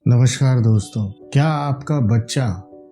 नमस्कार दोस्तों, क्या आपका बच्चा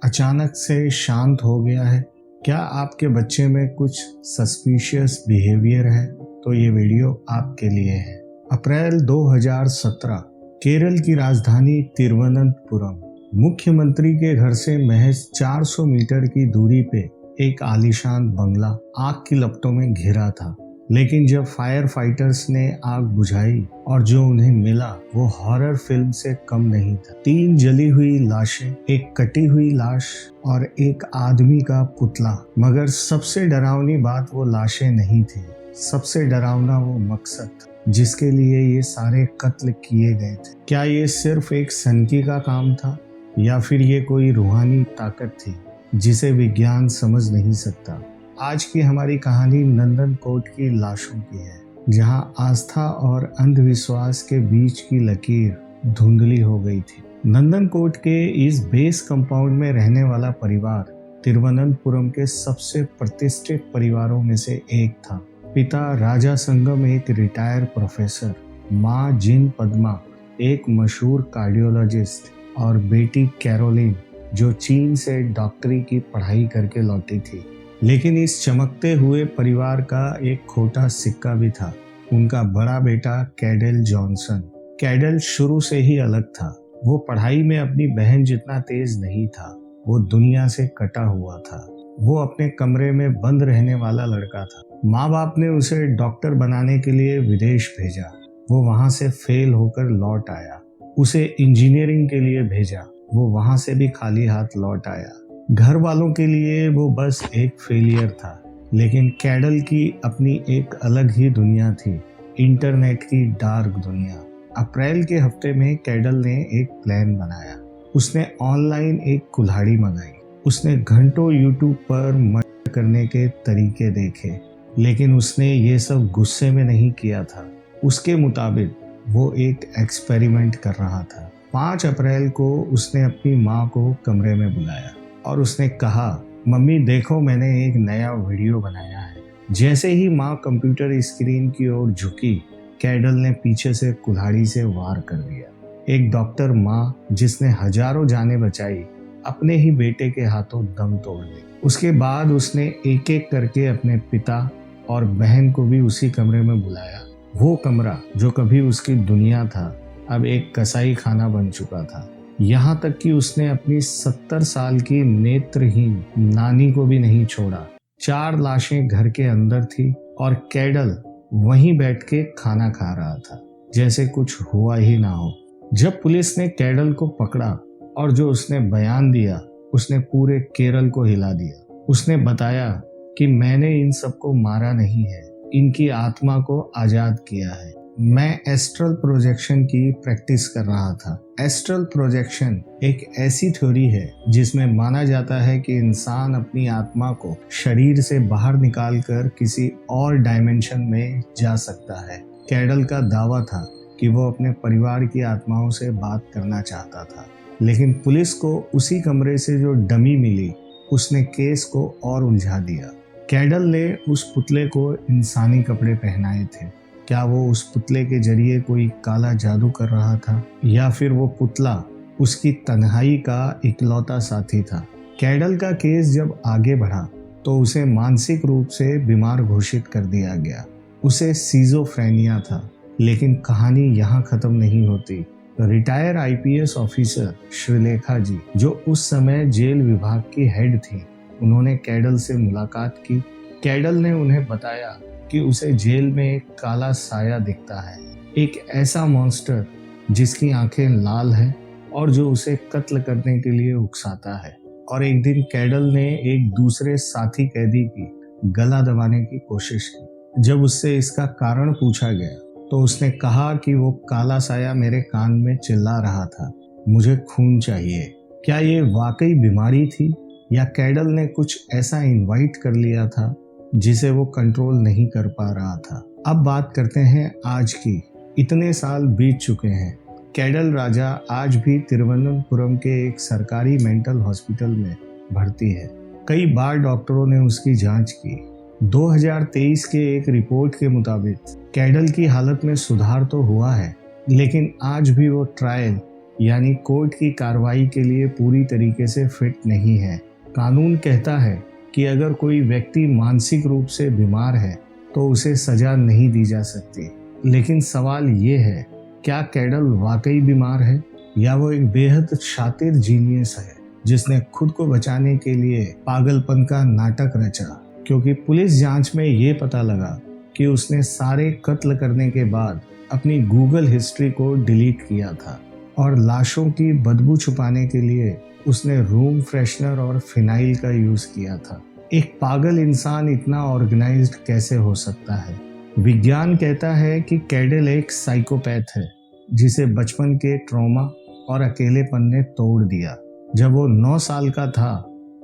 अचानक से शांत हो गया है? क्या आपके बच्चे में कुछ सस्पिशियस बिहेवियर है? तो ये वीडियो आपके लिए है। अप्रैल 2017 केरल की राजधानी तिरुवनंतपुरम, मुख्यमंत्री के घर से महज 400 मीटर की दूरी पे एक आलीशान बंगला आग की लपटों में घिरा था। लेकिन जब फायर फाइटर्स ने आग बुझाई और जो उन्हें मिला वो हॉरर फिल्म से कम नहीं था। 3 जली हुई लाशें, एक कटी हुई लाश और एक आदमी का पुतला। मगर सबसे डरावनी बात वो लाशें नहीं थी, सबसे डरावना वो मकसद जिसके लिए ये सारे कत्ल किए गए थे। क्या ये सिर्फ एक सनकी का काम था या फिर ये कोई रूहानी ताकत थी जिसे विज्ञान समझ नहीं सकता? आज की हमारी कहानी नंदन कोट की लाशों की है, जहां आस्था और अंधविश्वास के बीच की लकीर धुंधली हो गई थी। नंदन कोट के इस बेस कंपाउंड में रहने वाला परिवार तिरुवनंतपुरम के सबसे प्रतिष्ठित परिवारों में से एक था। पिता राजा संगम एक रिटायर प्रोफेसर, माँ जिन पद्मा एक मशहूर कार्डियोलॉजिस्ट और बेटी कैरोलिन जो चीन से डॉक्टरी की पढ़ाई करके लौटी थी। लेकिन इस चमकते हुए परिवार का एक खोटा सिक्का भी था, उनका बड़ा बेटा कैडल जॉनसन। कैडल शुरू से ही अलग था। वो पढ़ाई में अपनी बहन जितना तेज नहीं था, वो दुनिया से कटा हुआ था। वो अपने कमरे में बंद रहने वाला लड़का था। माँ बाप ने उसे डॉक्टर बनाने के लिए विदेश भेजा। वो वहां से फेल होकर लौट आया। उसे इंजीनियरिंग के लिए भेजा। वो वहां से भी खाली हाथ लौट आया। घर वालों के लिए वो बस एक फेलियर था। लेकिन कैडल की अपनी एक अलग ही दुनिया थी, इंटरनेट की डार्क दुनिया। अप्रैल के हफ्ते में कैडल ने एक प्लान बनाया। उसने ऑनलाइन एक कुल्हाड़ी मंगाई। उसने घंटों यूट्यूब पर मर्डर करने के तरीके देखे, लेकिन उसने ये सब गुस्से में नहीं किया था। उसके मुताबिक वो एक एक्सपेरिमेंट कर रहा था। 5 अप्रैल को उसने अपनी माँ को कमरे में बुलाया और उसने कहा, मम्मी देखो, मैंने एक नया वीडियो बनाया है। जैसे ही माँ कंप्यूटर स्क्रीन की ओर झुकी, कैडल ने पीछे से कुल्हाड़ी से वार कर दिया। एक डॉक्टर माँ जिसने हजारों जानें बचाई, अपने ही बेटे के हाथों दम तोड़ दी। उसके बाद उसने एक एक करके अपने पिता और बहन को भी उसी कमरे में बुलाया। वो कमरा जो कभी उसकी दुनिया था, अब एक कसाई खाना बन चुका था। यहाँ तक कि उसने अपनी 70 साल की नेत्रहीन नानी को भी नहीं छोड़ा। 4 लाशें घर के अंदर थी और कैडल वहीं बैठ के खाना खा रहा था, जैसे कुछ हुआ ही ना हो। जब पुलिस ने कैडल को पकड़ा और जो उसने बयान दिया, उसने पूरे केरल को हिला दिया। उसने बताया कि मैंने इन सबको मारा नहीं है, इनकी आत्मा को आजाद किया है। मैं एस्ट्रल प्रोजेक्शन की प्रैक्टिस कर रहा था। एस्ट्रल प्रोजेक्शन एक ऐसी थ्योरी है जिसमें माना जाता है कि इंसान अपनी आत्मा को शरीर से बाहर निकालकर किसी और डायमेंशन में जा सकता है। कैडल का दावा था कि वो अपने परिवार की आत्माओं से बात करना चाहता था, लेकिन पुलिस को उसी कमरे से जो डमी मिली, उसने केस को और उलझा दिया। कैडल ने उस पुतले को इंसानी कपड़े पहनाए थे। क्या वो उस पुतले के जरिए कोई काला जादू कर रहा था, या फिर वो पुतला उसकी तन्हाई का इकलौता साथी था? कैडल का केस जब आगे बढ़ा तो उसे मानसिक रूप से बीमार घोषित कर दिया गया। उसे सिजोफ्रेनिया था। लेकिन कहानी यहाँ खत्म नहीं होती। रिटायर IPS ऑफिसर श्रीलेखा जी, जो उस समय जेल विभाग की हेड थी, उन्होंने कैडल से मुलाकात की। कैडल ने उन्हें बताया कि उसे जेल में एक काला साया दिखता है, एक ऐसा मॉन्स्टर जिसकी आंखें लाल हैं और जो उसे कत्ल करने के लिए उकसाता है। और एक दिन कैडल ने एक दूसरे साथी कैदी की गला दबाने की कोशिश की। जब उससे इसका कारण पूछा गया तो उसने कहा कि वो काला साया मेरे कान में चिल्ला रहा था, मुझे खून चाहिए। क्या ये वाकई बीमारी थी या कैडल ने कुछ ऐसा इनवाइट कर लिया था जिसे वो कंट्रोल नहीं कर पा रहा था? अब बात करते हैं आज की। इतने साल बीत चुके हैं। कैडल राजा आज भी तिरुवनंतपुरम के एक सरकारी मेंटल हॉस्पिटल में भर्ती है। कई बार डॉक्टरों ने उसकी जांच की। 2023 के एक रिपोर्ट के मुताबिक कैडल की हालत में सुधार तो हुआ है, लेकिन आज भी वो ट्रायल यानी कोर्ट की कार्रवाई के लिए पूरी तरीके से फिट नहीं है। कानून कहता है कि अगर कोई व्यक्ति मानसिक रूप से बीमार है तो उसे सजा नहीं दी जा सकती। लेकिन सवाल ये है, क्या कैडल वाकई बीमार है या वो एक बेहद शातिर जीनियस है जिसने खुद को बचाने के लिए पागलपन का नाटक रचा? क्योंकि पुलिस जांच में ये पता लगा कि उसने सारे कत्ल करने के बाद अपनी गूगल हिस्ट्री को डिलीट किया था और लाशों की बदबू छुपाने के लिए उसने रूम फ्रेशनर और फिनाइल का यूज किया था। एक पागल इंसान इतना ऑर्गेनाइज्ड कैसे हो सकता है? विज्ञान कहता है कि कैडल एक साइकोपैथ है जिसे बचपन के ट्रॉमा और अकेलेपन ने तोड़ दिया। जब वो 9 साल का था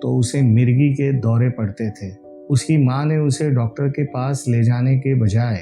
तो उसे मिर्गी के दौरे पड़ते थे। उसकी माँ ने उसे डॉक्टर के पास ले जाने के बजाय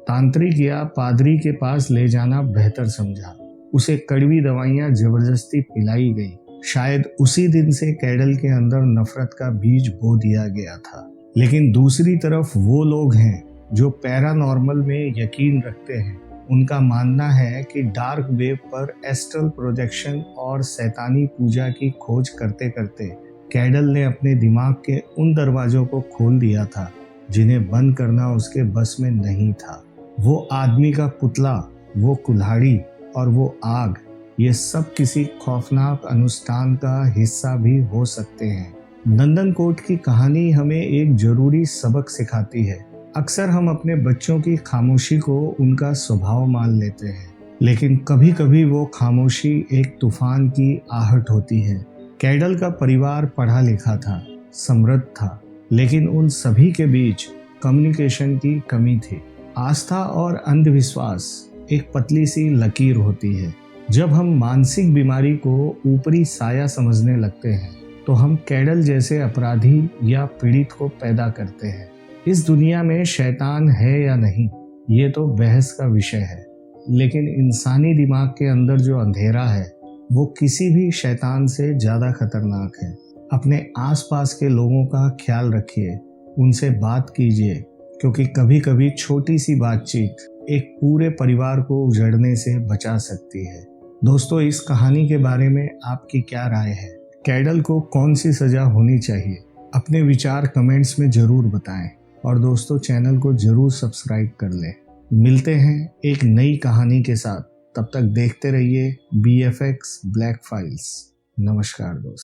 तांत्रिक या पादरी के पास ले जाना बेहतर समझा। उसे कड़वी दवाइयाँ जबरदस्ती पिलाई गई। शायद उसी दिन से कैडल के अंदर नफरत का बीज बो दिया गया था। लेकिन दूसरी तरफ वो लोग हैं जो पैरानॉर्मल में यकीन रखते हैं। उनका मानना है कि डार्क वेब पर एस्ट्रल प्रोजेक्शन और शैतानी पूजा की खोज करते करते कैडल ने अपने दिमाग के उन दरवाजों को खोल दिया था जिन्हें बंद करना उसके बस में नहीं था। वो आदमी का पुतला, वो कुल्हाड़ी और वो आग, ये सब किसी खौफनाक अनुष्ठान का हिस्सा भी हो सकते हैं। नंदनकोट की कहानी हमें एक जरूरी सबक सिखाती है। अक्सर हम अपने बच्चों की खामोशी को उनका स्वभाव मान लेते हैं, लेकिन कभी कभी वो खामोशी एक तूफान की आहट होती है। कैडल का परिवार पढ़ा लिखा था, समृद्ध था, लेकिन उन सभी के बीच कम्युनिकेशन की कमी थी। आस्था और अंधविश्वास एक पतली सी लकीर होती है। जब हम मानसिक बीमारी को ऊपरी साया समझने लगते हैं तो हम कैडल जैसे अपराधी या पीड़ित को पैदा करते हैं। इस दुनिया में शैतान है या नहीं, ये तो बहस का विषय है, लेकिन इंसानी दिमाग के अंदर जो अंधेरा है वो किसी भी शैतान से ज़्यादा खतरनाक है। अपने आसपास के लोगों का ख्याल रखिए, उनसे बात कीजिए, क्योंकि कभी कभी छोटी सी बातचीत एक पूरे परिवार को उजड़ने से बचा सकती है। दोस्तों, इस कहानी के बारे में आपकी क्या राय है? कैडल को कौन सी सजा होनी चाहिए? अपने विचार कमेंट्स में ज़रूर बताएं और दोस्तों, चैनल को ज़रूर सब्सक्राइब कर लें। मिलते हैं एक नई कहानी के साथ, तब तक देखते रहिए BFX ब्लैक फाइल्स। नमस्कार दोस्तों।